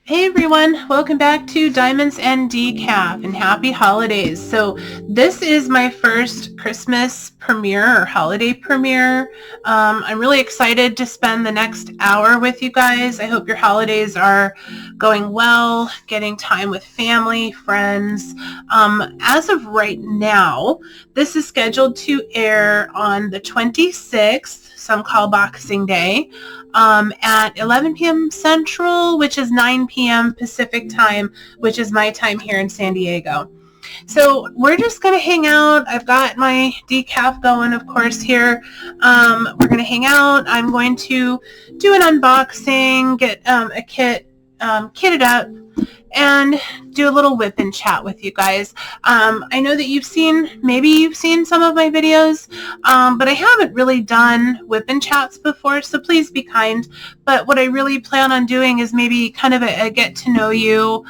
Hey everyone, welcome back to Diamonds and Decaf and happy holidays. So this is my first Christmas premiere or holiday premiere. I'm really excited to spend the next hour with you guys. I hope your holidays are going well, getting time with family, friends. As of right now, this is scheduled to air on the 26th, some call Boxing Day. At 11 p.m. Central, which is 9 p.m. Pacific time, which is my time here in San Diego. So we're just going to hang out. I've got my decaf going, of course, here. We're going to hang out. I'm going to do an unboxing, get a kit kitted up, and do a little whip and chat with you guys. I know that maybe you've seen some of my videos, but I haven't really done whip and chats before, so please be kind. But what I really plan on doing is maybe kind of a get to know you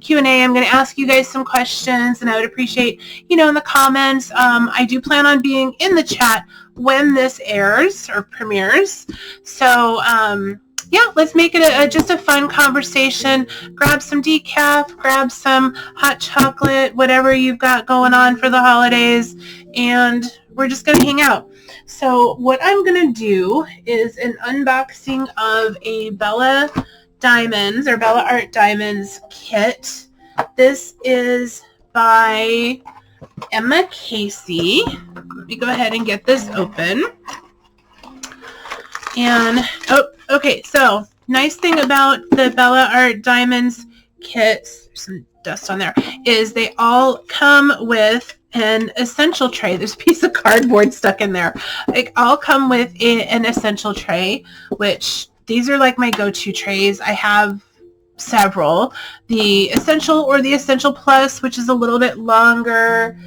Q&A. I'm going to ask you guys some questions, and I would appreciate, in the comments. I do plan on being in the chat when this airs or premieres. So, yeah, let's make it just a fun conversation. Grab some decaf, grab some hot chocolate, whatever you've got going on for the holidays, and we're just going to hang out. So what I'm going to do is an unboxing of a Bella Diamonds or Bella Art Diamonds kit. This is by Emma Casey. Let me go ahead and get this open. And, okay, so nice thing about the Bella Art Diamonds kits, there's some dust on there, is they all come with an essential tray. There's a piece of cardboard stuck in there. They all come with an essential tray, which these are like my go-to trays. I have several. The Essential or the Essential Plus, which is a little bit longer.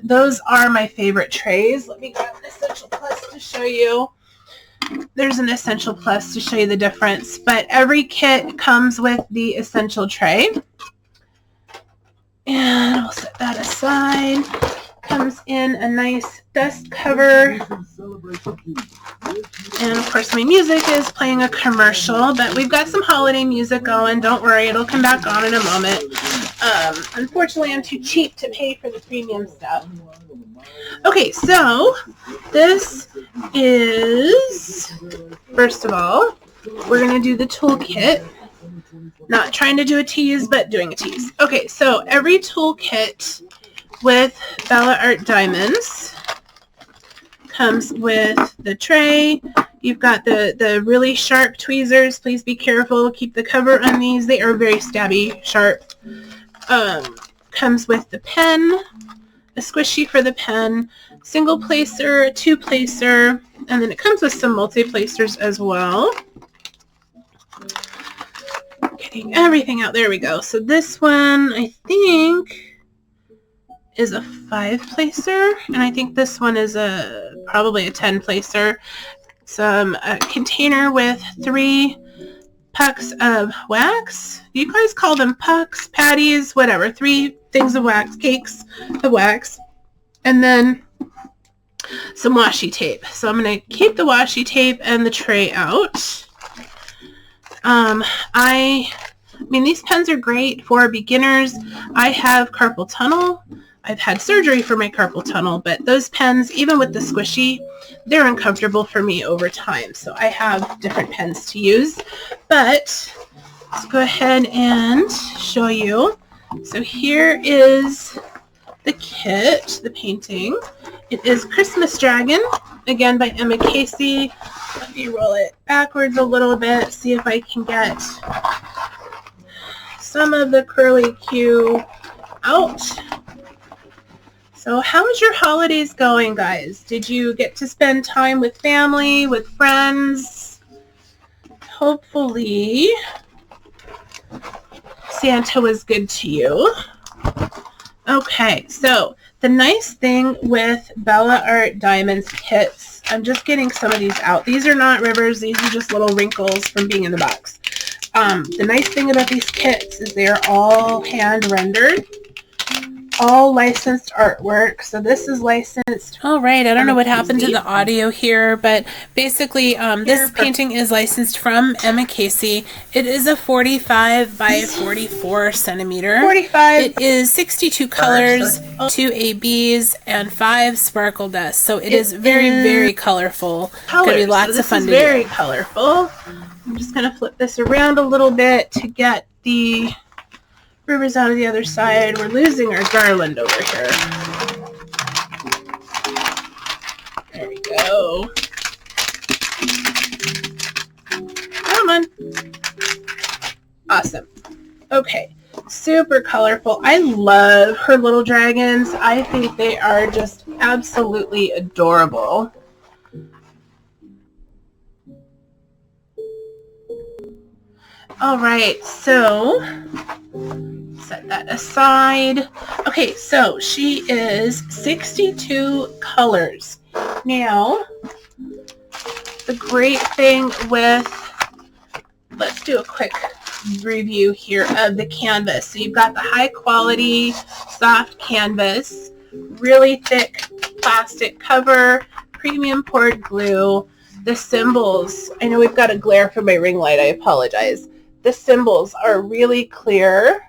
Those are my favorite trays. Let me grab an Essential Plus to show you. There's an Essential Plus to show you the difference, but every kit comes with the essential tray. And we'll set that aside. Comes in a nice dust cover. And of course my music is playing a commercial, but we've got some holiday music going. Don't worry, it'll come back on in a moment. Unfortunately, I'm too cheap to pay for the premium stuff. Okay, so this is, first of all, we're going to do the toolkit. Not trying to do a tease, but doing a tease. Okay, so every toolkit with Bella Art Diamonds comes with the tray. You've got the really sharp tweezers. Please be careful. Keep the cover on these. They are very stabby, sharp. Comes with the pen, a squishy for the pen, single placer, a two placer, and then it comes with some multi-placers as well. Getting everything out. There we go. So this one, I think, is a 5-placer, and I think this one is probably a 10-placer. Some a container with 3 pucks of wax. You guys call them pucks, patties, whatever. 3 things of wax, cakes of wax, and then some washi tape. So I'm going to keep the washi tape and the tray out. I mean, these pens are great for beginners. I have carpal tunnel. I've had surgery for my carpal tunnel, but those pens, even with the squishy, they're uncomfortable for me over time. So I have different pens to use. But let's go ahead and show you. So here is the kit, the painting. It is Christmas Dragon, again by Emma Casey. Let me roll it backwards a little bit, see if I can get some of the curly Q out. So how's your holidays going, guys? Did you get to spend time with family, with friends? Hopefully Santa was good to you. Okay, so the nice thing with Bella Art Diamonds kits, I'm just getting some of these out. These are not rivers. These are just little wrinkles from being in the box. The nice thing about these kits is they're all hand rendered. all licensed artwork. So this is licensed. All right, I don't know what happened to the audio here, but basically this painting is licensed from Emma Casey. It is a 45 by 44 centimeter. 45. It is 62 colors, 2 ABs, and 5 sparkle dust. So it is very, very colorful. Going to be lots of fun to do. Very colorful. I'm just going to flip this around a little bit to get the rivers out of the other side. We're losing our garland over here. There we go. Come on. Awesome. Okay. Super colorful. I love her little dragons. I think they are just absolutely adorable. All right, so set that aside. Okay, so she is 62 colors. Now, the great thing with, let's do a quick review here of the canvas. So you've got the high quality soft canvas, really thick plastic cover, premium poured glue. The symbols, I know we've got a glare from my ring light, I apologize. The symbols are really clear,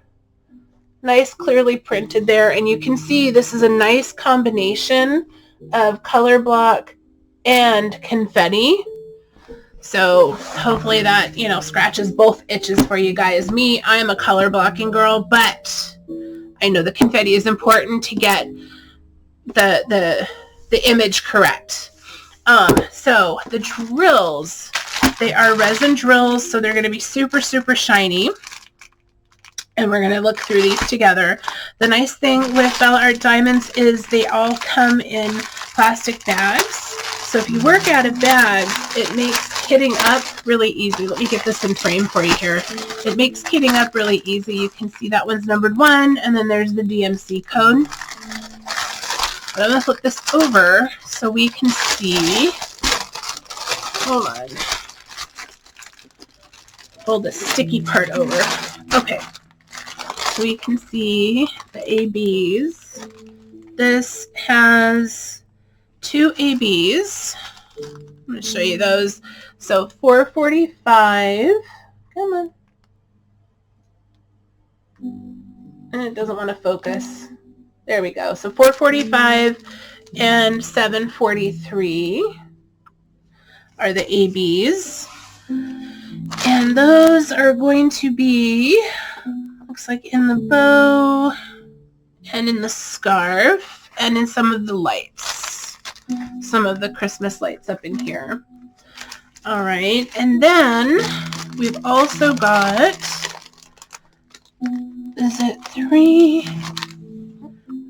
nice clearly printed there, and you can see this is a nice combination of color block and confetti. So hopefully that, you know, scratches both itches for you guys. Me, I'm a color blocking girl, but I know the confetti is important to get the image correct. So the drills, they are resin drills, so they're going to be super, super shiny. And we're going to look through these together. The nice thing with Bella Art Diamonds is they all come in plastic bags. So if you work out of bags, it makes kitting up really easy. Let me get this in frame for you here. It makes kitting up really easy. You can see that one's numbered 1, and then there's the DMC code. But I'm going to flip this over so we can see. Hold on. Hold the sticky part over. Okay. So we can see the ABs. This has 2 ABs. I'm going to show you those. So 445. Come on. And it doesn't want to focus. There we go. So 445 and 743 are the ABs. And those are going to be, looks like in the bow and in the scarf and in some of the lights. Some of the Christmas lights up in here. All right. And then we've also got, is it 3?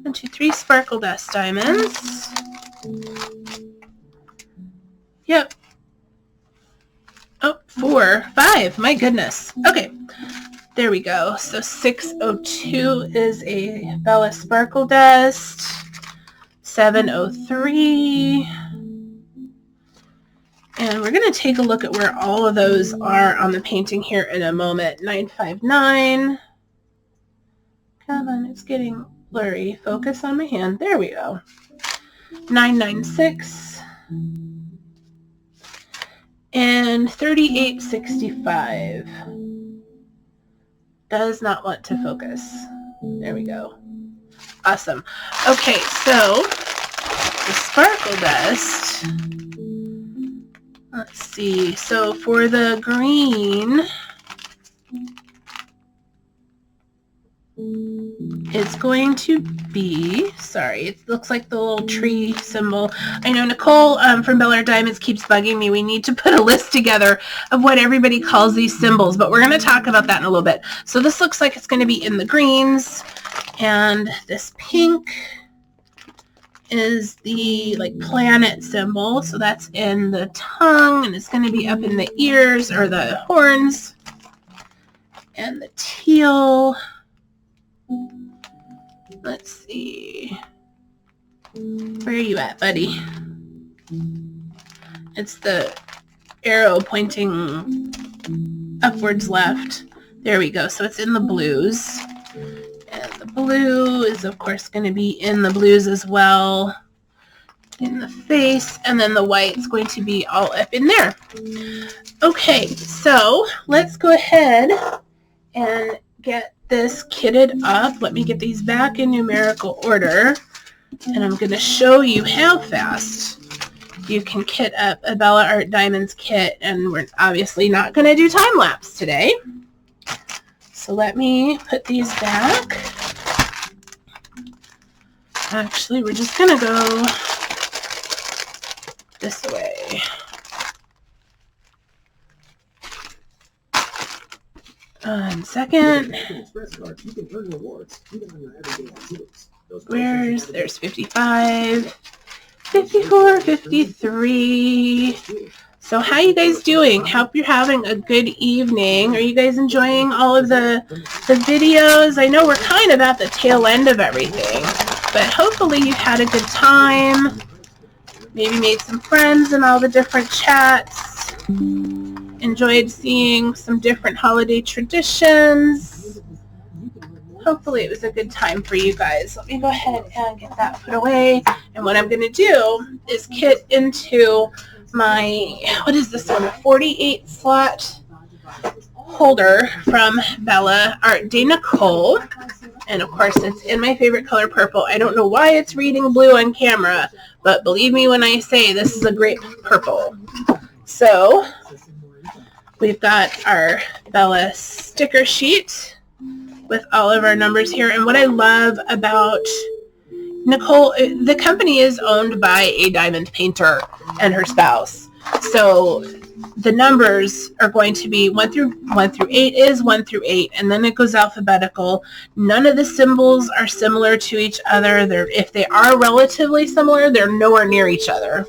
1, 2, 3 sparkle dust diamonds. Yep. Oh, 4, 5. My goodness. Okay. There we go. So 602 is a Bella Sparkle Dust. 703. And we're going to take a look at where all of those are on the painting here in a moment. 959. Come on, it's getting blurry. Focus on my hand. There we go. 996. And 3865. Does not want to focus. There we go. Awesome. Okay, so the sparkle dust. Let's see. So for the green, it's going to be, sorry, it looks like the little tree symbol. I know Nicole from Bella Art Diamonds keeps bugging me. We need to put a list together of what everybody calls these symbols, but we're going to talk about that in a little bit. So this looks like it's going to be in the greens, and this pink is the like planet symbol. So that's in the tongue, and it's going to be up in the ears or the horns. And the teal, let's see, where are you at, buddy? It's the arrow pointing upwards left. There we go. So it's in the blues. And the blue is of course going to be in the blues as well, in the face, and then the white is going to be all up in there. Okay, so let's go ahead and get this kitted up. Let me get these back in numerical order, and I'm going to show you how fast you can kit up a Bella Art Diamonds kit, and we're obviously not going to do time lapse today. So let me put these back. Actually, we're just going to go this way. One second. There's 55, 54, 53. So how you guys doing? Hope you're having a good evening. Are you guys enjoying all of the videos? I know we're kind of at the tail end of everything, but hopefully you've had a good time. Maybe made some friends in all the different chats. Enjoyed seeing some different holiday traditions. Hopefully it was a good time for you guys. Let me go ahead and get that put away. And what I'm going to do is kit into my, what is this one, a 48 slot holder from Bella Art de Nicole. And of course it's in my favorite color, purple. I don't know why it's reading blue on camera, but believe me when I say this is a great purple. So we've got our Bella sticker sheet with all of our numbers here. And what I love about Nicole, the company is owned by a diamond painter and her spouse. So the numbers are going to be 1 through 8 is 1 through 8, and then it goes alphabetical. None of the symbols are similar to each other. If they are relatively similar, they're nowhere near each other.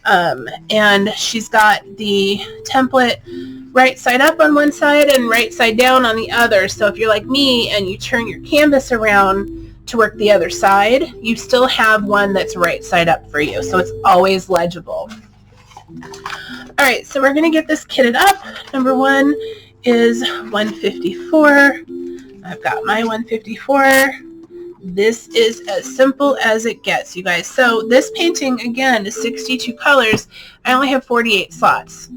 And she's got the template right side up on one side and right side down on the other. So if you're like me and you turn your canvas around to work the other side, you still have one that's right side up for you. So it's always legible. All right, so we're going to get this kitted up. Number 1 is 154. I've got my 154. This is as simple as it gets, you guys. So this painting, again, is 62 colors. I only have 48 slots.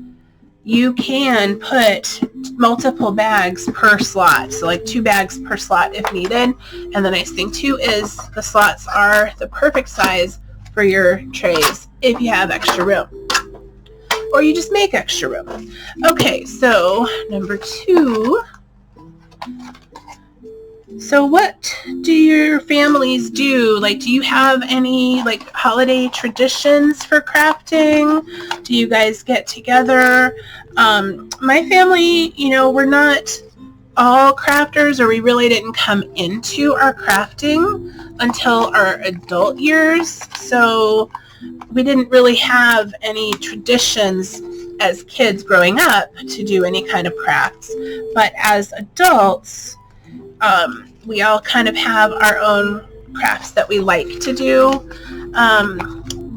You can put multiple bags per slot, so like 2 bags per slot if needed. And the nice thing, too, is the slots are the perfect size for your trays if you have extra room. Or you just make extra room. Okay, so number 2. So what do your families do? Like, do you have any like holiday traditions for crafting? Do you guys get together? My family, you know, we're not all crafters, or we really didn't come into our crafting until our adult years. So we didn't really have any traditions as kids growing up to do any kind of crafts. But as adults, we all kind of have our own crafts that we like to do.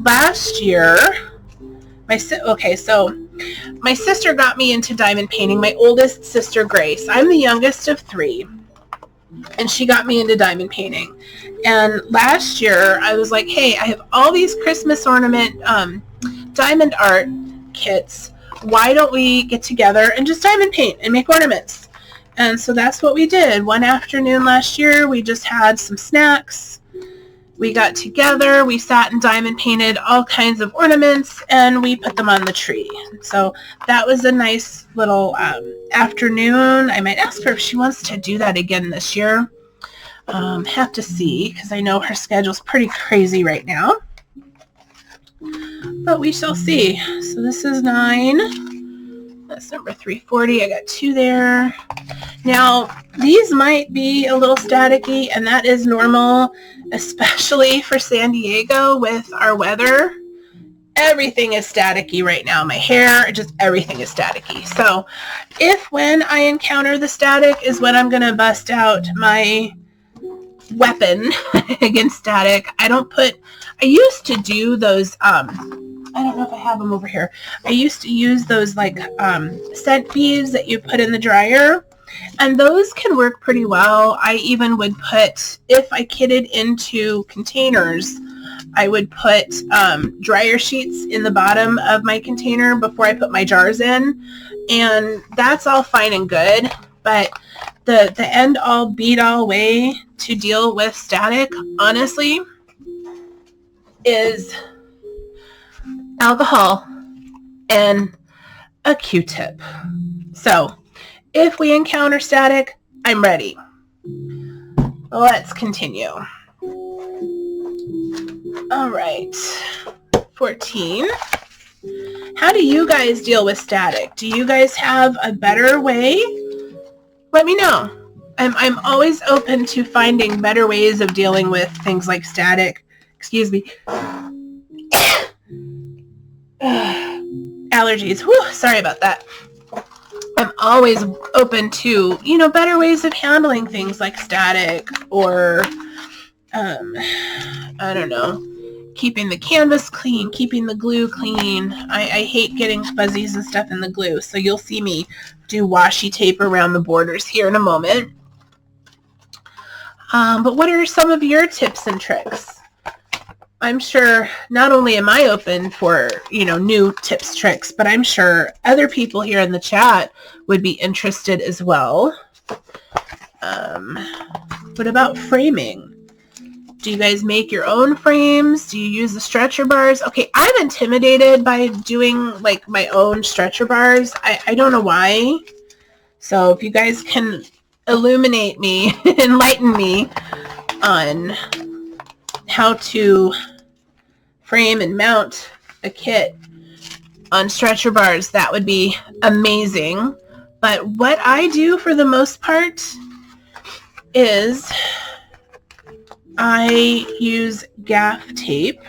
Last year, my sister got me into diamond painting, my oldest sister, Grace. I'm the youngest of 3, and she got me into diamond painting. And last year, I was like, hey, I have all these Christmas ornament diamond art kits. Why don't we get together and just diamond paint and make ornaments? And so that's what we did. One afternoon last year, we just had some snacks. We got together, we sat and diamond painted all kinds of ornaments, and we put them on the tree. So that was a nice little afternoon. I might ask her if she wants to do that again this year. Have to see, because I know her schedule's pretty crazy right now. But we shall see. So this is 9. That's number 340. I got 2 there. Now, these might be a little staticky, and that is normal, especially for San Diego with our weather. Everything is staticky right now. My hair, just everything is staticky. So when I encounter the static is when I'm going to bust out my weapon against static. I used to do those, I don't know if I have them over here. I used to use those like scent beads that you put in the dryer, And those can work pretty well. I even would put, if I kitted into containers, I would put dryer sheets in the bottom of my container before I put my jars in. And that's all fine and good. But the end all beat all way to deal with static, honestly, is alcohol and a Q-tip. So if we encounter static, I'm ready. Let's continue. All right, 14. How do you guys deal with static? Do you guys have a better way? Let me know. I'm always open to finding better ways of dealing with things like static. Excuse me. Allergies. Whew, sorry about that. I'm always open to, better ways of handling things like static or, I don't know, keeping the canvas clean, keeping the glue clean. I hate getting fuzzies and stuff in the glue, so you'll see me do washi tape around the borders here in a moment. But what are some of your tips and tricks? I'm sure not only am I open for, new tips, tricks, but I'm sure other people here in the chat would be interested as well. What about framing? Do you guys make your own frames? Do you use the stretcher bars? Okay, I'm intimidated by doing like my own stretcher bars. I don't know why. So if you guys can illuminate me, enlighten me on how to frame and mount a kit on stretcher bars, that would be amazing. But what I do for the most part is I use gaff tape,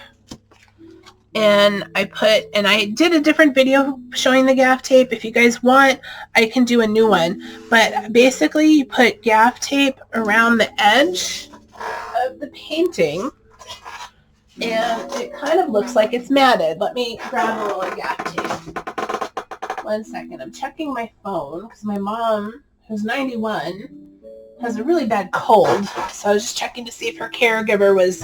and I did a different video showing the gaff tape. If you guys want, I can do a new one. But basically you put gaff tape around the edge of the painting, and it kind of looks like it's matted. Let me grab a little gaff tape. 1 second. I'm checking my phone because my mom, who's 91, has a really bad cold. So I was just checking to see if her caregiver was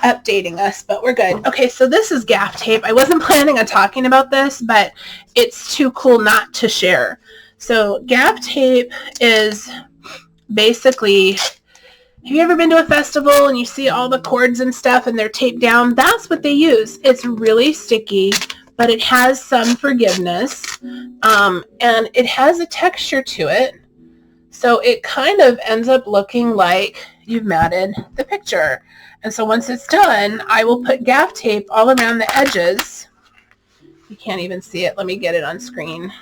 updating us, but we're good. Okay, so this is gaff tape. I wasn't planning on talking about this, but it's too cool not to share. So gaff tape is basically, have you ever been to a festival and you see all the cords and stuff and they're taped down? That's what they use. It's really sticky, but it has some forgiveness, and it has a texture to it. So it kind of ends up looking like you've matted the picture. And so once it's done, I will put gaff tape all around the edges. You can't even see it. Let me get it on screen.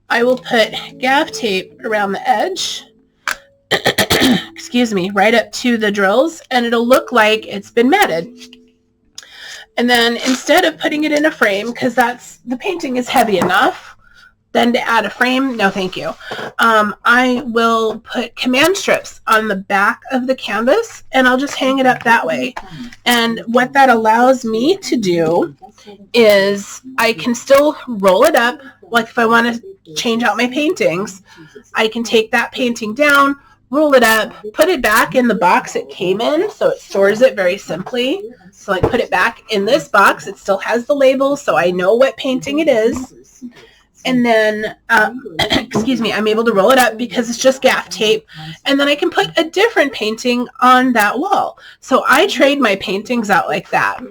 I will put gaff tape around the edge, excuse me, right up to the drills, and it'll look like it's been matted. And then instead of putting it in a frame, because the painting is heavy enough, then to add a frame, no thank you. I will put command strips on the back of the canvas, and I'll just hang it up that way. And what that allows me to do is I can still roll it up. Like if I want to change out my paintings, I can take that painting down, roll it up, put it back in the box it came in, so it stores it very simply. So I put it back in this box. It still has the label, so I know what painting it is. And then, excuse me, I'm able to roll it up because it's just gaff tape. And then I can put a different painting on that wall. So I trade my paintings out like that.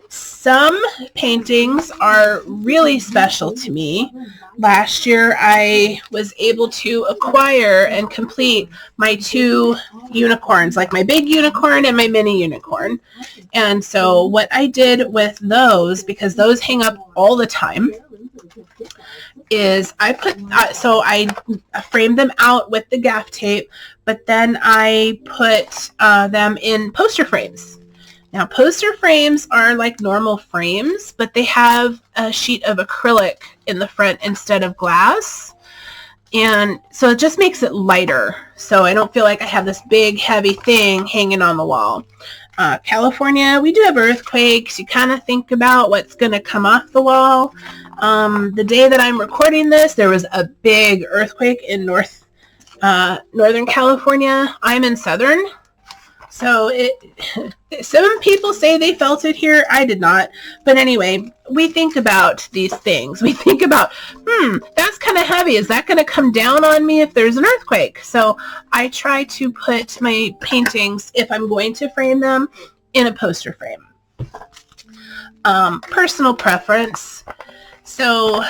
Some paintings are really special to me. Last year, I was able to acquire and complete my 2 unicorns, like my big unicorn and my mini unicorn. And so what I did with those, because those hang up all the time, is I put, so I framed them out with the gaff tape, but then I put them in poster frames. Now, poster frames are like normal frames, but they have a sheet of acrylic in the front instead of glass. And so it just makes it lighter. So I don't feel like I have this big, heavy thing hanging on the wall. California, we do have earthquakes. You kind of think about what's going to come off the wall. The day that I'm recording this, there was a big earthquake in Northern California. I'm in Southern. So some people say they felt it here. I did not. But anyway, we think about these things. We think about, that's kind of heavy. Is that going to come down on me if there's an earthquake? So I try to put my paintings, if I'm going to frame them, in a poster frame. Personal preference. So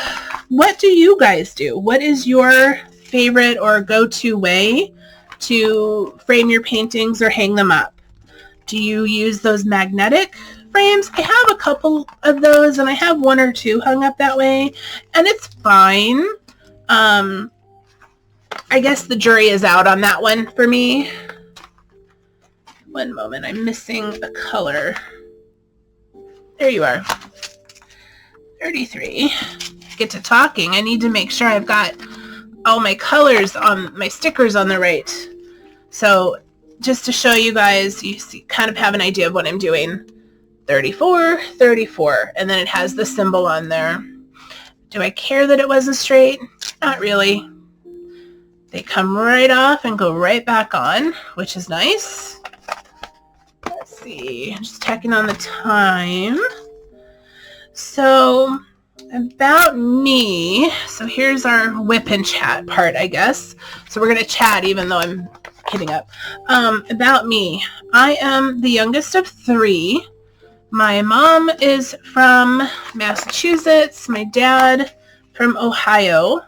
what do you guys do? What is your favorite or go-to way to frame your paintings or hang them up? Do you use those magnetic frames? I have a couple of those, and I have one or two hung up that way, and it's fine. I guess the jury is out on that one for me. One moment, I'm missing a color. There you are. 33. Get to talking. I need to make sure I've got all my colors on my stickers on the right. So just to show you guys, you see, kind of have an idea of what I'm doing. 34, 34, and then it has the symbol on there. Do I care that it wasn't straight? Not really. They come right off and go right back on, which is nice. Let's see, just checking on the time. So about me, so here's our whip and chat part, I guess. So we're going to chat even though I'm kidding up. About me, I am the youngest of 3. My mom is from Massachusetts, my dad from Ohio.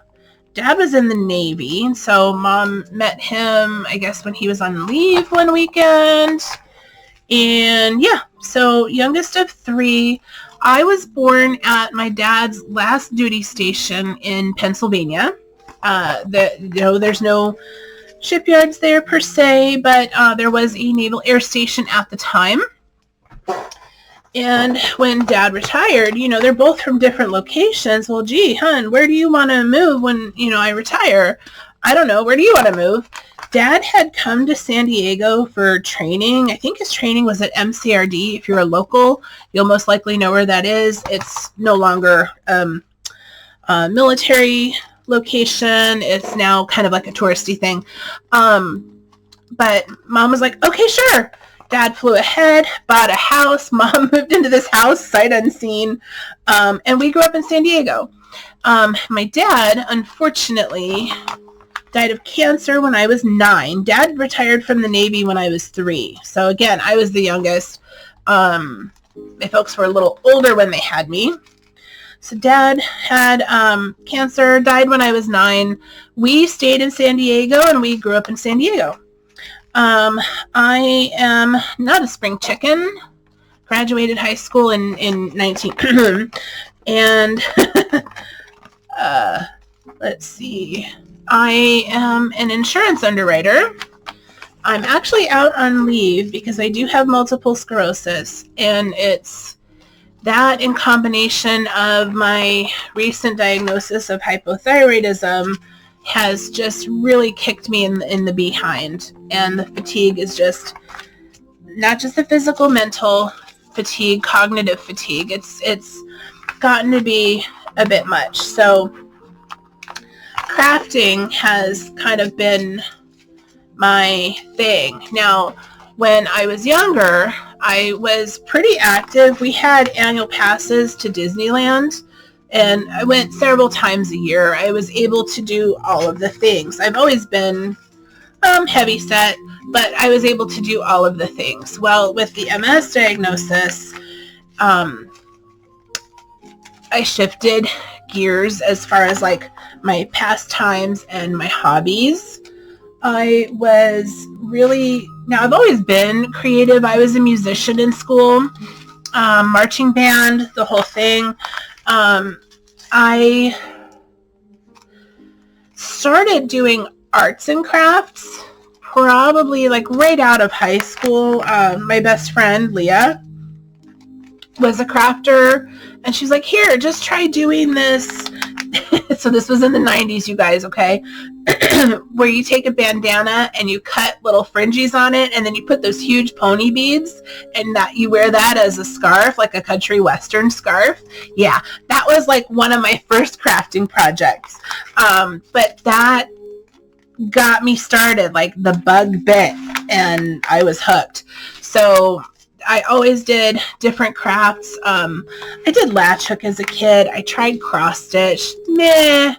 Dad was in the Navy, and so Mom met him, I guess, when he was on leave one weekend. And yeah, so youngest of 3. I was born at my dad's last duty station in Pennsylvania. There's no shipyards there per se, but there was a Naval Air Station at the time. And when Dad retired, they're both from different locations. Well, gee, hon, where do you want to move when, I retire? I don't know. Where do you want to move? Dad had come to San Diego for training. I think his training was at MCRD. If you're a local, you'll most likely know where that is. It's no longer a military location. It's now kind of like a touristy thing. But Mom was like, okay, sure. Dad flew ahead, bought a house. Mom moved into this house, sight unseen. And we grew up in San Diego. My dad, unfortunately, died of cancer when I was 9. Dad retired from the Navy when I was 3. So again, I was the youngest. My folks were a little older when they had me. So Dad had cancer, died when I was 9. We stayed in San Diego, and we grew up in San Diego. I am not a spring chicken. Graduated high school in 19... and let's see. I am an insurance underwriter. I'm actually out on leave because I do have multiple sclerosis, and it's that in combination of my recent diagnosis of hypothyroidism has just really kicked me in the behind. And the fatigue is just not just the physical, mental fatigue, cognitive fatigue. It's gotten to be a bit much. So crafting has kind of been my thing. Now, when I was younger, I was pretty active. We had annual passes to Disneyland, and I went several times a year. I was able to do all of the things. I've always been heavy set, but I was able to do all of the things. Well, with the MS diagnosis, I shifted gears as far as like my pastimes and my hobbies. I was really, now I've always been creative. I was a musician in school, marching band, the whole thing. I started doing arts and crafts probably like right out of high school. My best friend, Leah, was a crafter, and she's like, here, just try doing this So this was in the 90s, you guys, okay? Where you take a bandana and you cut little fringes on it, and then you put those huge pony beads, and that you wear that as a scarf, like a country western scarf. Yeah, that was like one of my first crafting projects. But that got me started, like the bug bit, and I was hooked. So I always did different crafts. I did latch hook as a kid. I tried cross stitch. Meh,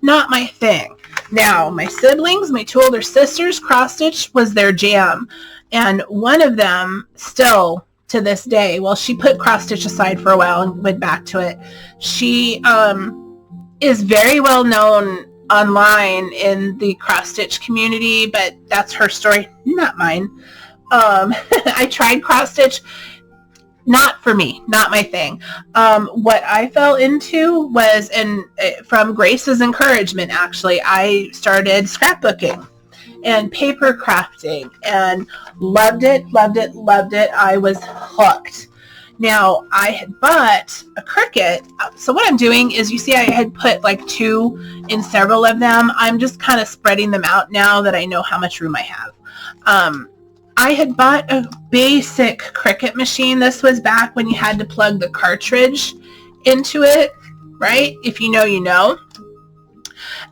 not my thing. Now, my siblings, my two older sisters, cross stitch was their jam. And one of them still to this day, well, she put cross stitch aside for a while and went back to it. She is very well known online in the cross stitch community, but that's her story, not mine. I tried cross stitch, not for me, not my thing. What I fell into was, and from Grace's encouragement, actually, I started scrapbooking and paper crafting, and loved it. I was hooked. Now, I had bought a Cricut. So what I'm doing is, you see I had put like 2 in several of them. I'm just kind of spreading them out now that I know how much room I have. I had bought a basic Cricut machine. This was back when you had to plug the cartridge into it, right? If you know, you know.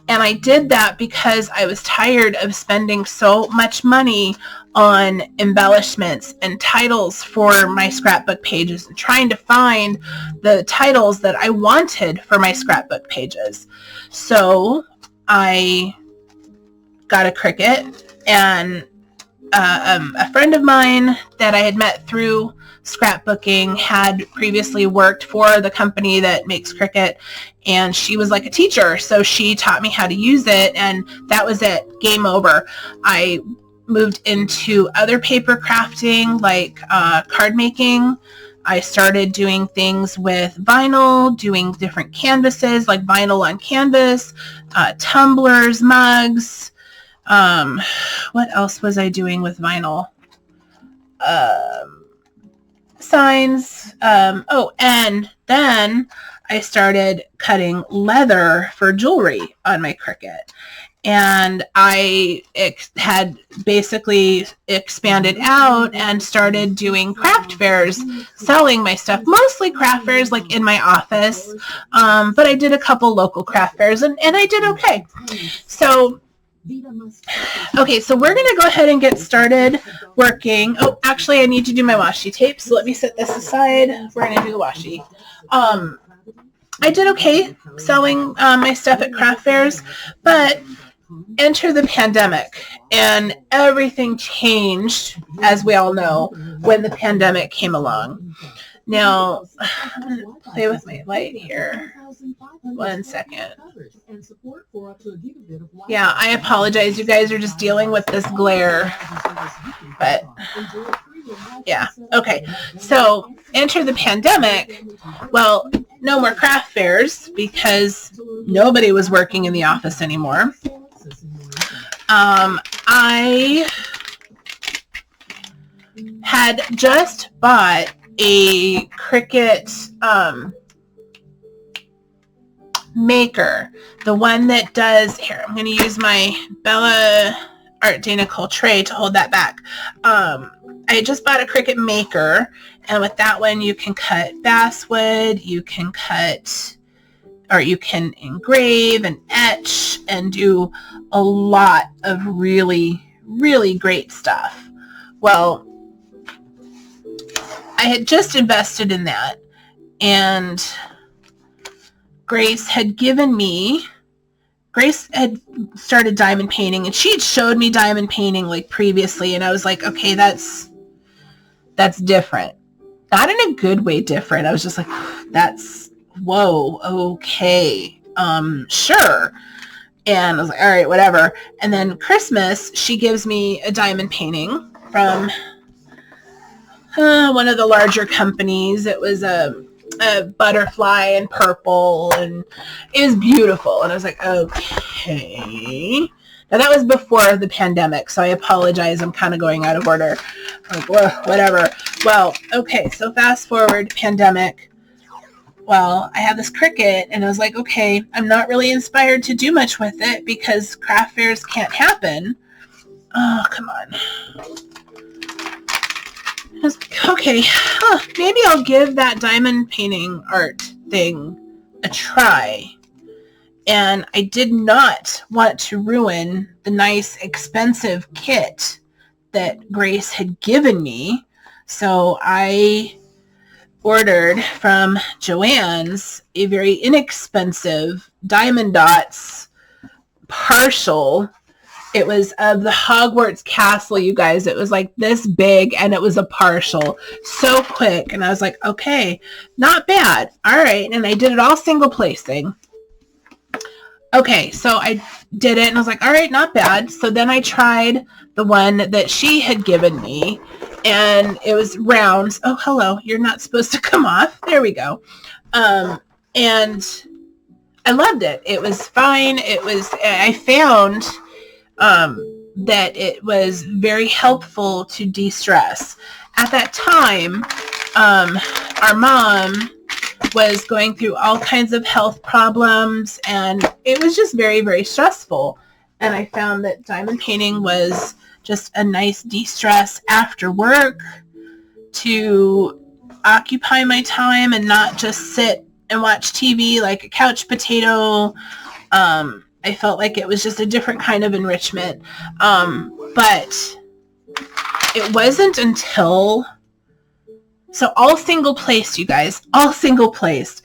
And I did that because I was tired of spending so much money on embellishments and titles for my scrapbook pages, and trying to find the titles that I wanted for my scrapbook pages. So I got a Cricut, and a friend of mine that I had met through scrapbooking had previously worked for the company that makes Cricut, and she was like a teacher, so she taught me how to use it, and that was it. Game over. I moved into other paper crafting, like card making. I started doing things with vinyl, doing different canvases, like vinyl on canvas, tumblers, mugs. What else was I doing with vinyl? Signs. Oh, and then I started cutting leather for jewelry on my Cricut. And I had basically expanded out and started doing craft fairs, selling my stuff, mostly craft fairs like in my office. But I did a couple local craft fairs, and I did okay. So okay, so we're going to go ahead and get started working. Oh, actually, I need to do my washi tape, so let me set this aside. We're going to do the washi. I did okay selling my stuff at craft fairs, but enter the pandemic, and everything changed, as we all know, when the pandemic came along. Now, I'm going to play with my light here. 1 second. Yeah, I apologize. You guys are just dealing with this glare. But, yeah. Okay. So, enter the pandemic. Well, no more craft fairs because nobody was working in the office anymore. I had just bought a Cricut maker, the one that does, here, I'm going to use my Bella Art Danical tray to hold that back. I just bought a Cricut maker, and with that one you can cut basswood, you can cut, or you can engrave and etch and do a lot of really, really great stuff. Well, I had just invested in that, and Grace had started diamond painting, and she had showed me diamond painting like previously, and I was like, okay, that's different. Not in a good way different. I was just like, that's, whoa, okay, sure. And I was like, all right, whatever. And then Christmas, she gives me a diamond painting from one of the larger companies. It was a butterfly in purple, and it was beautiful. And I was like, okay. Now that was before the pandemic, so I apologize. I'm kind of going out of order. Like, whatever. Well, okay. So fast forward, pandemic. well, I had this Cricut, and I was like, okay, I'm not really inspired to do much with it because craft fairs can't happen. Oh, come on. Okay, maybe I'll give that diamond painting art thing a try. And I did not want to ruin the nice, expensive kit that Grace had given me. So I ordered from Joann's a very inexpensive Diamond Dots partial. It was of the Hogwarts castle, you guys. It was like this big, and it was a partial. So quick. And I was like, okay, not bad. All right. And I did it all single placing. Okay, so I did it, and I was like, all right, not bad. So then I tried the one that she had given me, and it was rounds. Oh, hello. You're not supposed to come off. There we go. And I loved it. It was fine. I found that it was very helpful to de-stress. At that time, our mom was going through all kinds of health problems, and it was just very, very stressful. And I found that diamond painting was just a nice de-stress after work to occupy my time and not just sit and watch TV like a couch potato. I felt like it was just a different kind of enrichment. But it wasn't until... So all single placed, you guys, all single placed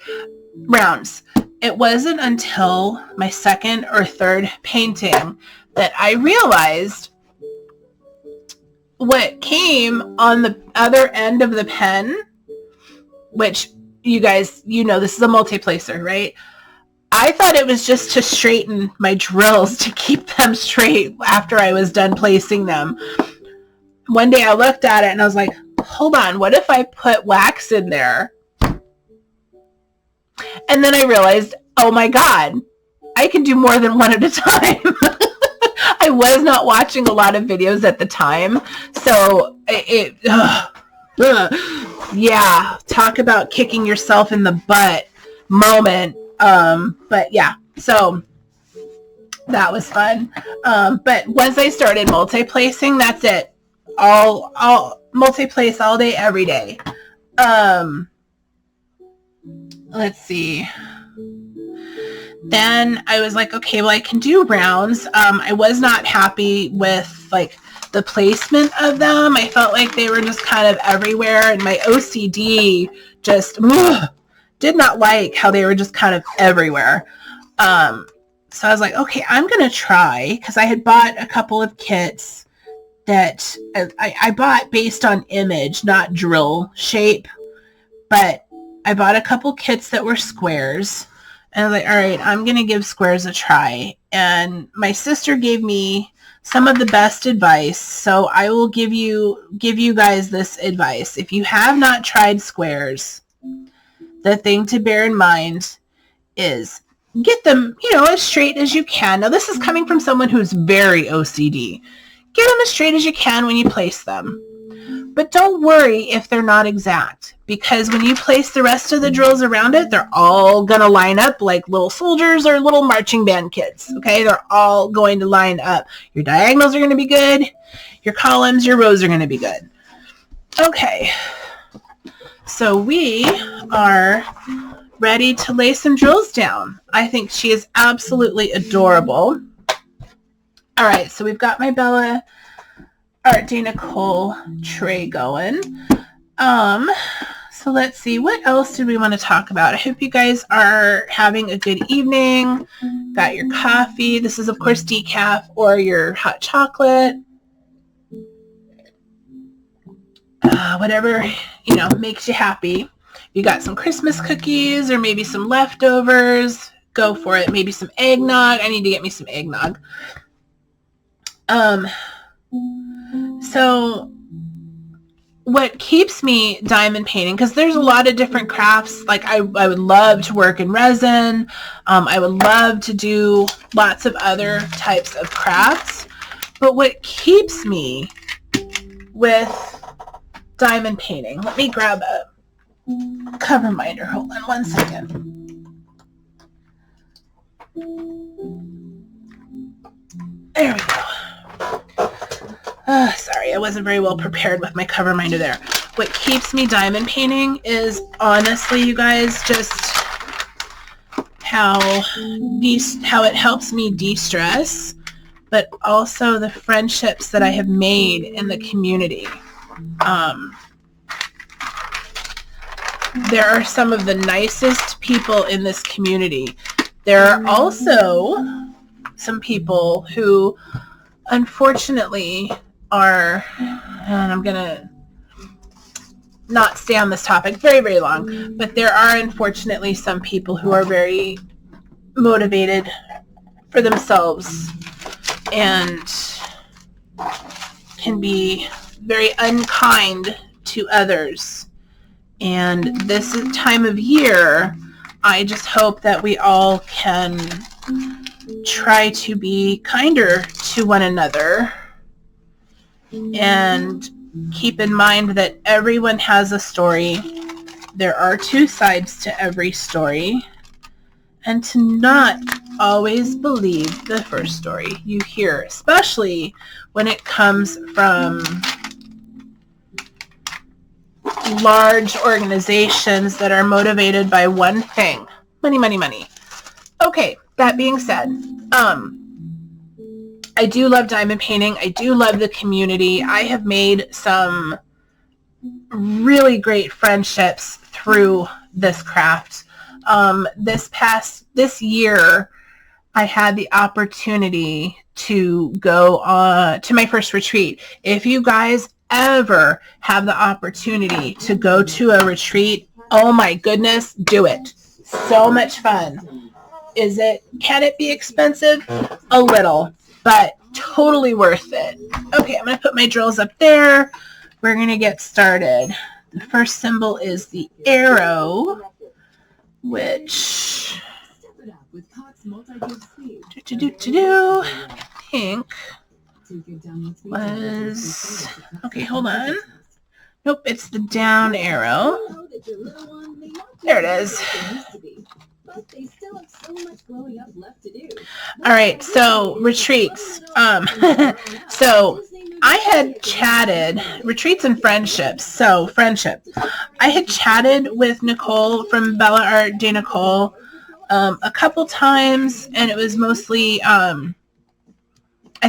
rounds. It wasn't until my second or third painting that I realized what came on the other end of the pen, which you guys, you know, this is a multi-placer, right? I thought it was just to straighten my drills, to keep them straight after I was done placing them. One day I looked at it and I was like, hold on, what if I put wax in there? And then I realized, oh my God, I can do more than one at a time. I was not watching a lot of videos at the time. So yeah, talk about kicking yourself in the butt moment. But yeah, so that was fun. But once I started multi-placing, that's it. All multi-place all day, every day. Let's see. Then I was like, okay, well, I can do rounds. I was not happy with like the placement of them. I felt like they were just kind of everywhere, and my OCD just did not like how they were just kind of everywhere. So I was like, okay, I'm going to try, because I had bought a couple of kits that I bought based on image, not drill shape, but I bought a couple kits that were squares, and I was like, all right, I'm going to give squares a try. And my sister gave me some of the best advice, so I will give you guys this advice. If you have not tried squares, the thing to bear in mind is get them, as straight as you can. Now, this is coming from someone who's very OCD. Get them as straight as you can when you place them. But don't worry if they're not exact, because when you place the rest of the drills around it, they're all going to line up like little soldiers or little marching band kids, okay? They're all going to line up. Your diagonals are going to be good. Your columns, your rows are going to be good. Okay. So we are ready to lay some drills down. I think she is absolutely adorable. All right, so we've got my Bella Art de Nicole tray going. So let's see, what else did we want to talk about? I hope you guys are having a good evening. Got your coffee. This is, of course, decaf, or your hot chocolate. Whatever, makes you happy. You got some Christmas cookies or maybe some leftovers, go for it. Maybe some eggnog. I need to get me some eggnog. So what keeps me diamond painting, because there's a lot of different crafts. Like I would love to work in resin. I would love to do lots of other types of crafts. But what keeps me with diamond painting, let me grab cover minder. Hold on one second. There we go. Sorry, I wasn't very well prepared with my cover minder there. What keeps me diamond painting is, honestly, you guys, just how it helps me de-stress, but also the friendships that I have made in the community. There are some of the nicest people in this community. There are also some people who, unfortunately, are, and I'm going to not stay on this topic very, very long, but there are unfortunately some people who are very motivated for themselves and can be very unkind to others. And this time of year, I just hope that we all can try to be kinder to one another and keep in mind that everyone has a story. There are two sides to every story, and to not always believe the first story you hear, especially when it comes from large organizations that are motivated by one thing: money, money, money. Okay, that being said, I do love diamond painting. I do love the community. I have made some really great friendships through this craft. This year, I had the opportunity to go to my first retreat. If you guys ever have the opportunity to go to a retreat, oh my goodness, do it. So much fun. Can it be expensive? A little, but totally worth it. Okay, I'm going to put my drills up there. We're going to get started. The first symbol is the arrow, which I think was, okay, hold on. Nope, it's the down arrow. There it is. All right, so retreats. So I had chatted, retreats and friendships. So friendship. I had chatted with Nicole from Bella Art de Nicole a couple times, and it was mostly, I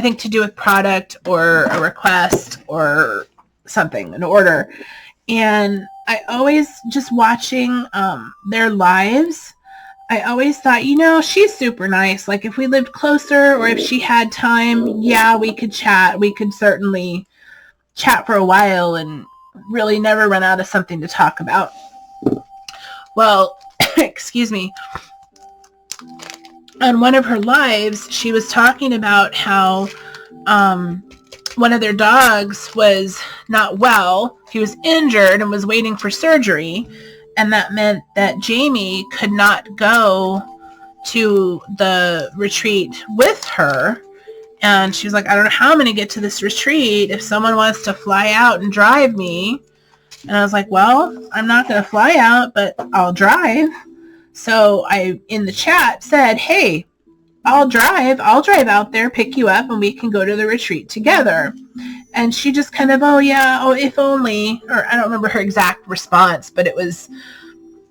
think, to do with product or a request or something, an order. And I always, just watching their lives, I always thought, she's super nice. Like, if we lived closer or if she had time, yeah, we could chat. We could certainly chat for a while and really never run out of something to talk about. Well, excuse me. On one of her lives, she was talking about how one of their dogs was not well. He was injured and was waiting for surgery. And that meant that Jamie could not go to the retreat with her. And she was like, I don't know how I'm going to get to this retreat if someone wants to fly out and drive me. And I was like, well, I'm not going to fly out, but I'll drive. So I, in the chat, said, hey, I'll drive out there, pick you up, and we can go to the retreat together. And she just kind of, if only, or I don't remember her exact response, but it was,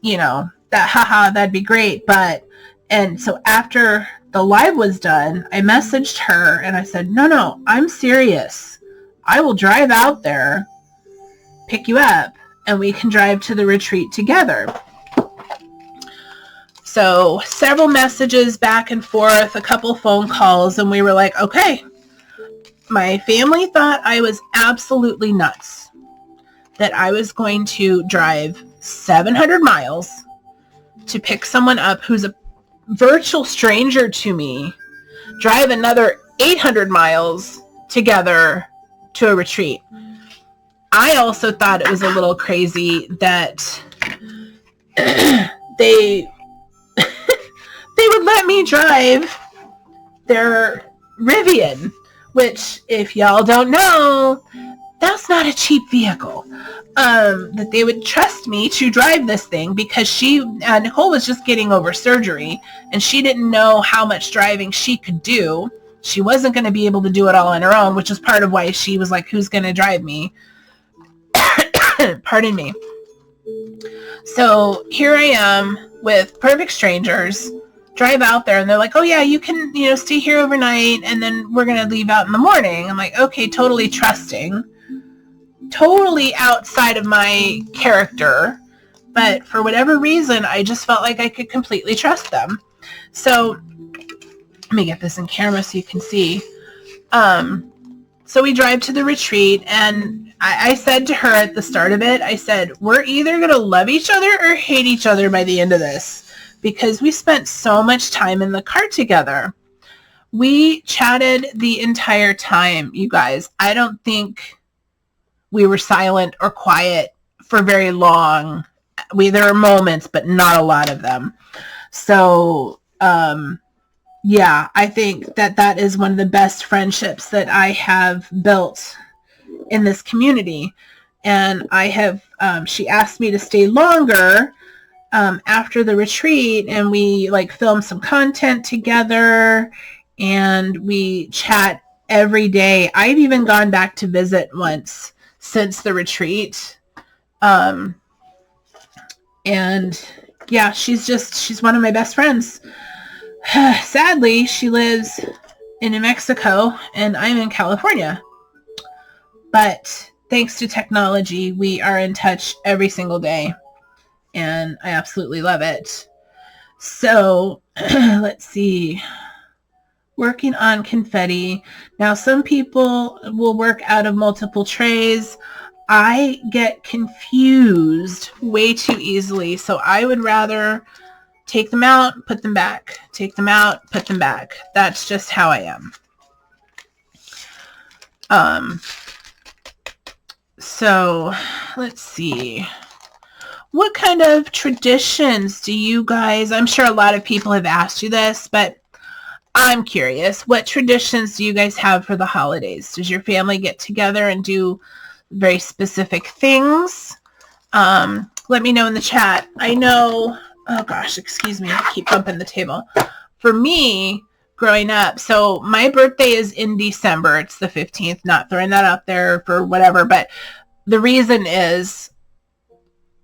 that, haha, that'd be great. And so after the live was done, I messaged her and I said, no, I'm serious. I will drive out there, pick you up, and we can drive to the retreat together. So several messages back and forth, a couple phone calls, and we were like, okay. My family thought I was absolutely nuts, that I was going to drive 700 miles to pick someone up who's a virtual stranger to me, drive another 800 miles together to a retreat. I also thought it was a little crazy that they would let me drive their Rivian, which, if y'all don't know, that's not a cheap vehicle. That they would trust me to drive this thing because Nicole was just getting over surgery and she didn't know how much driving she could do. She wasn't going to be able to do it all on her own, which is part of why she was like, who's going to drive me? Pardon me. So here I am with perfect strangers, drive out there, and they're like, oh yeah, you can, stay here overnight, and then we're going to leave out in the morning. I'm like, okay, totally trusting. Totally outside of my character, but for whatever reason, I just felt like I could completely trust them. So let me get this in camera so you can see. So we drive to the retreat, and I said to her at the start of it, I said, we're either going to love each other or hate each other by the end of this, because we spent so much time in the car together. We chatted the entire time, you guys. I don't think we were silent or quiet for very long. There are moments, but not a lot of them. So, yeah, I think that is one of the best friendships that I have built in this community. And I have, she asked me to stay longer after the retreat, and we filmed some content together, and we chat every day. I've even gone back to visit once since the retreat. And yeah, she's one of my best friends. Sadly, she lives in New Mexico and I'm in California. But thanks to technology, we are in touch every single day. And I absolutely love it. So let's see. Working on confetti. Now, some people will work out of multiple trays. I get confused way too easily. So I would rather take them out, put them back. Take them out, put them back. That's just how I am. So let's see. What kind of traditions do you guys, I'm sure a lot of people have asked you this, but I'm curious, what traditions do you guys have for the holidays? Does your family get together and do very specific things? Let me know in the chat. I know, oh gosh, excuse me, I keep bumping the table. For me, growing up, so my birthday is in December. It's the 15th, not throwing that out there for whatever, but the reason is,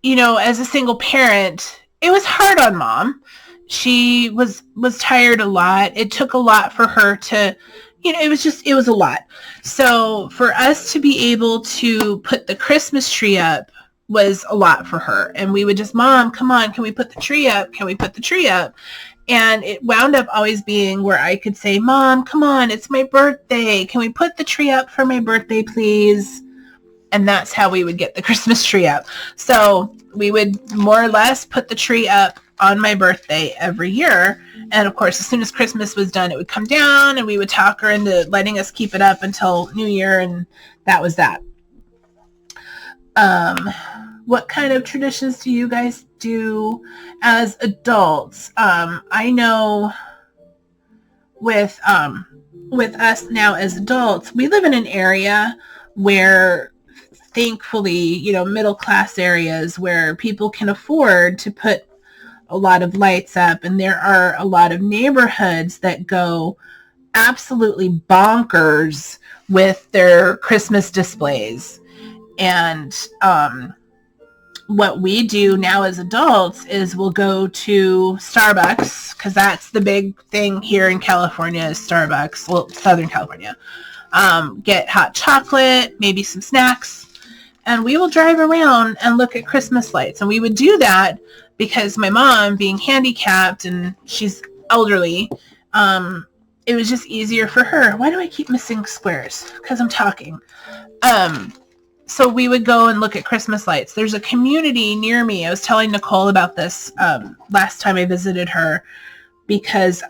as a single parent, it was hard on Mom. She was tired a lot. It took a lot for her to, it was a lot. So for us to be able to put the Christmas tree up was a lot for her. And we would just, Mom, come on, can we put the tree up? Can we put the tree up? And it wound up always being where I could say, Mom, come on, it's my birthday. Can we put the tree up for my birthday, please? And that's how we would get the Christmas tree up. So we would more or less put the tree up on my birthday every year. And of course, as soon as Christmas was done, it would come down and we would talk her into letting us keep it up until New Year. And that was that. What kind of traditions do you guys do as adults? I know with us now as adults, we live in an area where thankfully, middle class areas where people can afford to put a lot of lights up, and there are a lot of neighborhoods that go absolutely bonkers with their Christmas displays. And what we do now as adults is we'll go to Starbucks, because that's the big thing here in California is Starbucks, well, Southern California. Get hot chocolate, maybe some snacks, and we will drive around and look at Christmas lights. And we would do that because my mom, being handicapped and she's elderly, it was just easier for her. Why do I keep missing squares? Because I'm talking. So we would go and look at Christmas lights. There's a community near me. I was telling Nicole about this last time I visited her, because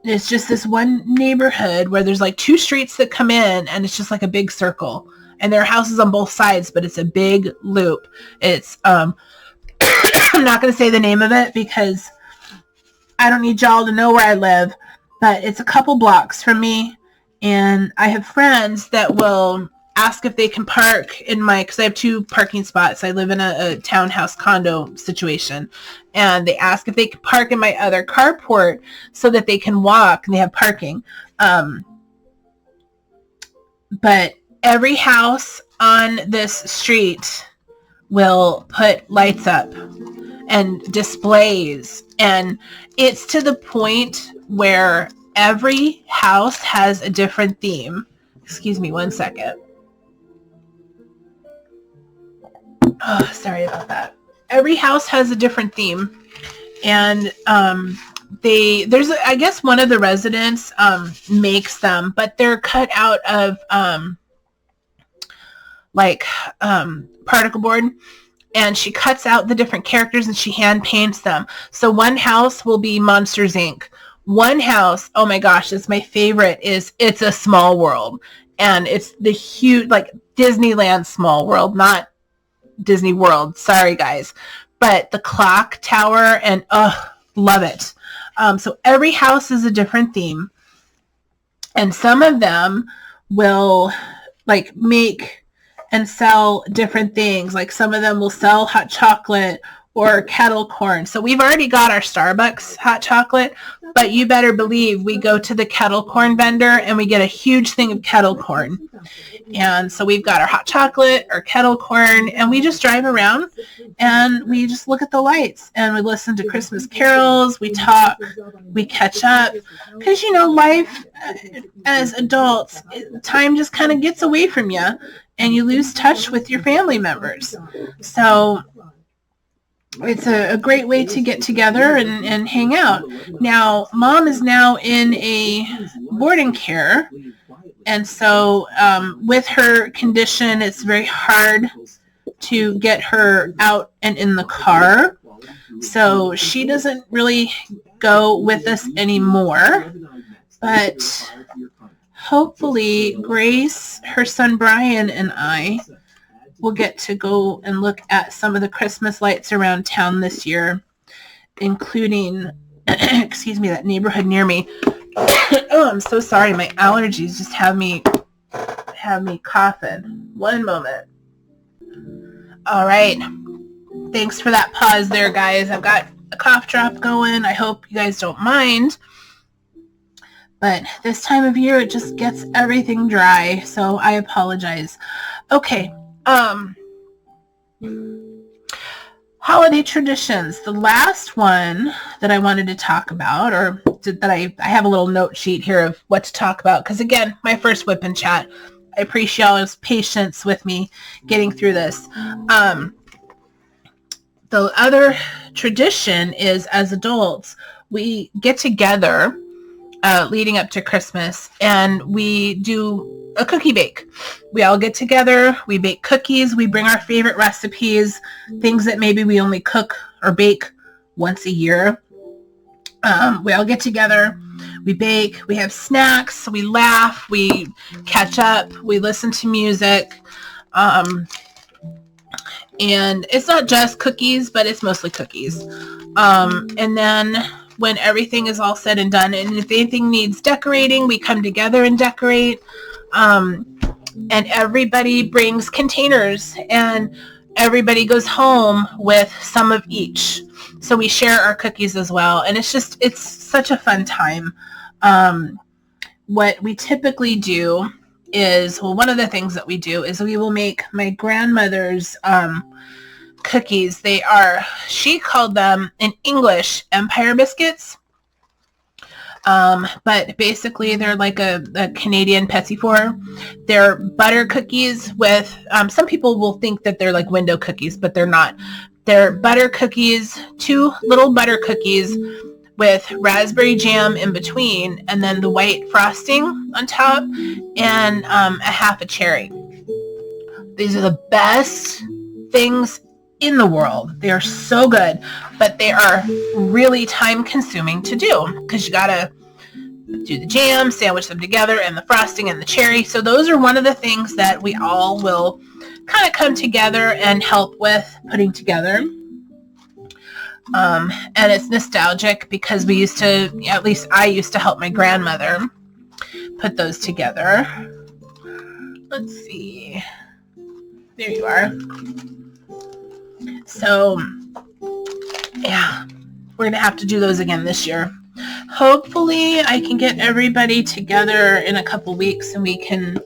it's just this one neighborhood where there's like two streets that come in, and it's just like a big circle. And there are houses on both sides, but it's a big loop. It's, I'm not going to say the name of it because I don't need y'all to know where I live, but it's a couple blocks from me. And I have friends that will ask if they can park in my, because I have 2 parking spots. I live in a townhouse condo situation. And they ask if they can park in my other carport so that they can walk and they have parking. But every house on this street will put lights up and displays. And it's to the point where every house has a different theme. Excuse me 1 second. Oh, sorry about that. Every house has a different theme. And I guess one of the residents makes them, but they're cut out of particle board. And she cuts out the different characters and she hand paints them. So one house will be Monsters, Inc. One house, oh my gosh, it's my favorite, is It's a Small World. And it's the huge, like Disneyland Small World, not Disney World. Sorry, guys. But the clock tower, and love it. So every house is a different theme. And some of them will like make and sell different things. Like some of them will sell hot chocolate or kettle corn. So we've already got our Starbucks hot chocolate, but you better believe we go to the kettle corn vendor and we get a huge thing of kettle corn. And so we've got our hot chocolate, our kettle corn, and we just drive around and we just look at the lights and we listen to Christmas carols, we talk, we catch up. Because, life as adults, time just kind of gets away from you and you lose touch with your family members. So it's a great way to get together and hang out. Now, Mom is now in a boarding care. And so with her condition, it's very hard to get her out and in the car. So she doesn't really go with us anymore. But hopefully Grace, her son Brian, and I will get to go and look at some of the Christmas lights around town this year, including, that neighborhood near me. Oh, I'm so sorry. My allergies just have me coughing. One moment. All right. Thanks for that pause there, guys. I've got a cough drop going. I hope you guys don't mind. But this time of year, it just gets everything dry. So I apologize. Okay. Holiday traditions. The last one that I wanted to talk about, or that I have a little note sheet here of what to talk about, because again, my first whip and chat. I appreciate y'all's patience with me getting through this. The other tradition is, as adults, we get together leading up to Christmas and we do a cookie bake. We all get together, we bake cookies, we bring our favorite recipes, things that maybe we only cook or bake once a year. We all get together, we bake, we have snacks, we laugh, we catch up, we listen to music. And it's not just cookies, but it's mostly cookies. And then when everything is all said and done, and if anything needs decorating, we come together and decorate. And everybody brings containers and everybody goes home with some of each. So we share our cookies as well. And it's such a fun time. What we typically do is, one of the things that we do is we will make my grandmother's cookies. She called them in English Empire biscuits. But basically they're like a Canadian petit four. They're butter cookies with, some people will think that they're like window cookies, but they're not. They're butter cookies, 2 little butter cookies with raspberry jam in between, and then the white frosting on top, and a half a cherry. These are the best things in the world. They are so good, but they are really time consuming to do because you gotta do the jam, sandwich them together, and the frosting and the cherry. So those are one of the things that we all will kind of come together and help with putting together. And it's nostalgic because we used to, at least I used to help my grandmother. put those together. Let's see. There you are. So, yeah, we're going to have to do those again this year. Hopefully, I can get everybody together in a couple weeks and we can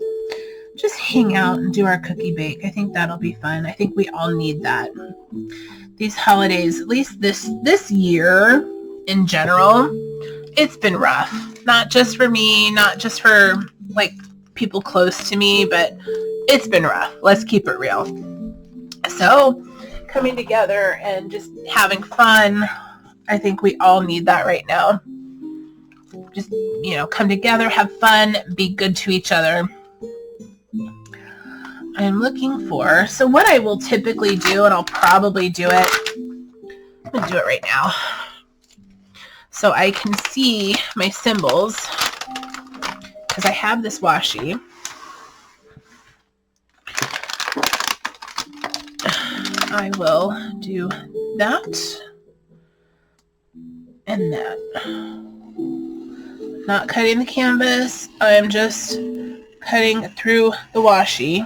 just hang out and do our cookie bake. I think that'll be fun. I think we all need that. These holidays, at least this year in general, it's been rough. Not just for me, not just for like people close to me, but it's been rough. Let's keep it real. So coming together and just having fun, I think we all need that right now. Just, come together, have fun, be good to each other. I'm looking for, so what I will typically do, and I'll probably do it, I'm going to do it right now, so I can see my symbols, because I have this washi. I will do that and that. Not cutting the canvas, I'm just cutting through the washi.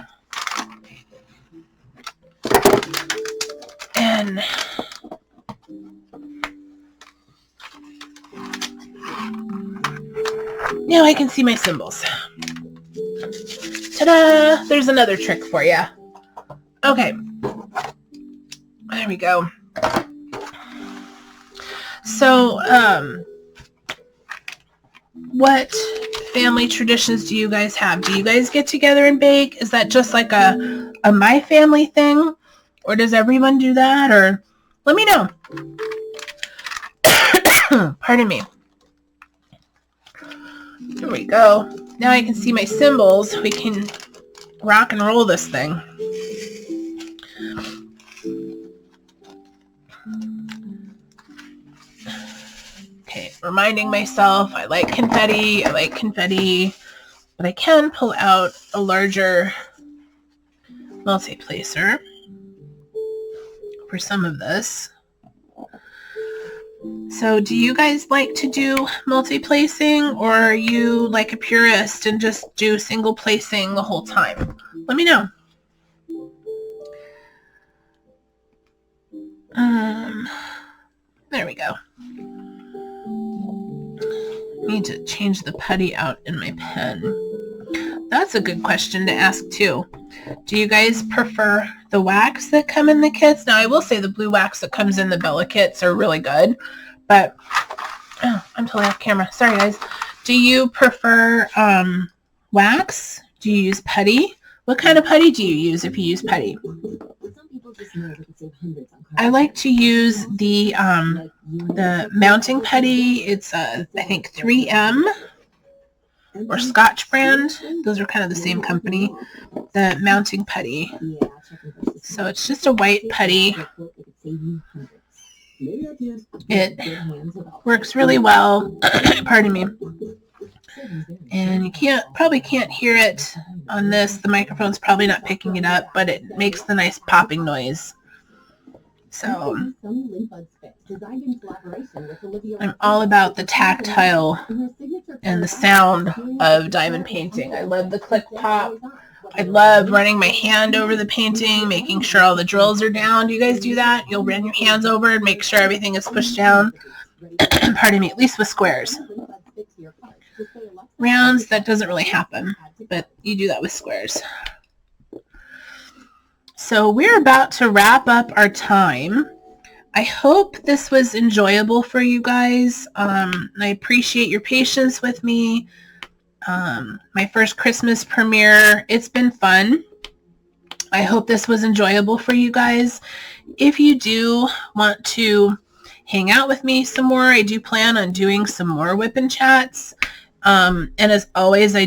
And now I can see my symbols. Ta-da! There's another trick for you. Okay. There we go. So, what family traditions do you guys have? Do you guys get together and bake? Is that just like a my family thing? Or does everyone do that? Or let me know. Pardon me. Here we go. Now I can see my symbols. We can rock and roll this thing. Okay, reminding myself I like confetti, but I can pull out a larger multi-placer for some of this. So do you guys like to do multi-placing, or are you like a purist and just do single placing the whole time? Let me know. There we go. Need to change the putty out in my pen. That's a good question to ask too. Do you guys prefer the wax that come in the kits? Now I will say the blue wax that comes in the Bella kits are really good, but I'm totally off camera. Sorry guys. Do you prefer wax? Do you use putty? What kind of putty do you use if you use putty? I like to use the mounting putty. It's I think 3M or Scotch brand. Those are kind of the same company. The mounting putty. So it's just a white putty. It works really well. Pardon me. And you probably can't hear it on this. The microphone's probably not picking it up, but it makes the nice popping noise. So I'm all about the tactile and the sound of diamond painting. I love the click pop. I love running my hand over the painting, making sure all the drills are down. Do you guys do that? You'll run your hands over and make sure everything is pushed down. Pardon me, at least with squares. Rounds, that doesn't really happen, but you do that with squares. So we're about to wrap up our time. I hope this was enjoyable for you guys. I appreciate your patience with me. My first Christmas premiere, it's been fun. I hope this was enjoyable for you guys. If you do want to hang out with me some more, I do plan on doing some more whip and chats. And as always, I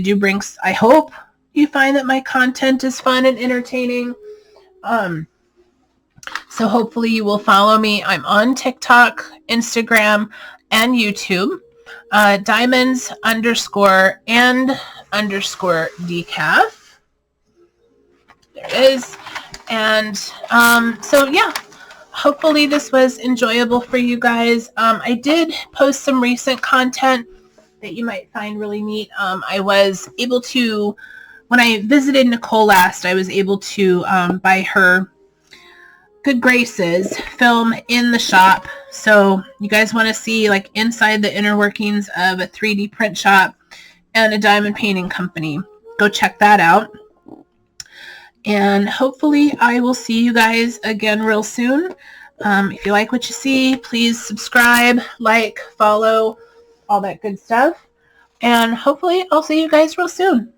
hope you find that my content is fun and entertaining. So hopefully you will follow me. I'm on TikTok, Instagram, and YouTube. Diamonds_and_decaf. There it is. And so yeah, hopefully this was enjoyable for you guys. I did post some recent content that you might find really neat. I was able to, when I visited Nicole last, I was able to, by her good graces, film in the shop. So you guys want to see like inside the inner workings of a 3D print shop and a diamond painting company, go check that out. And hopefully I will see you guys again real soon. If you like what you see, please subscribe, like, follow, all that good stuff. And hopefully I'll see you guys real soon.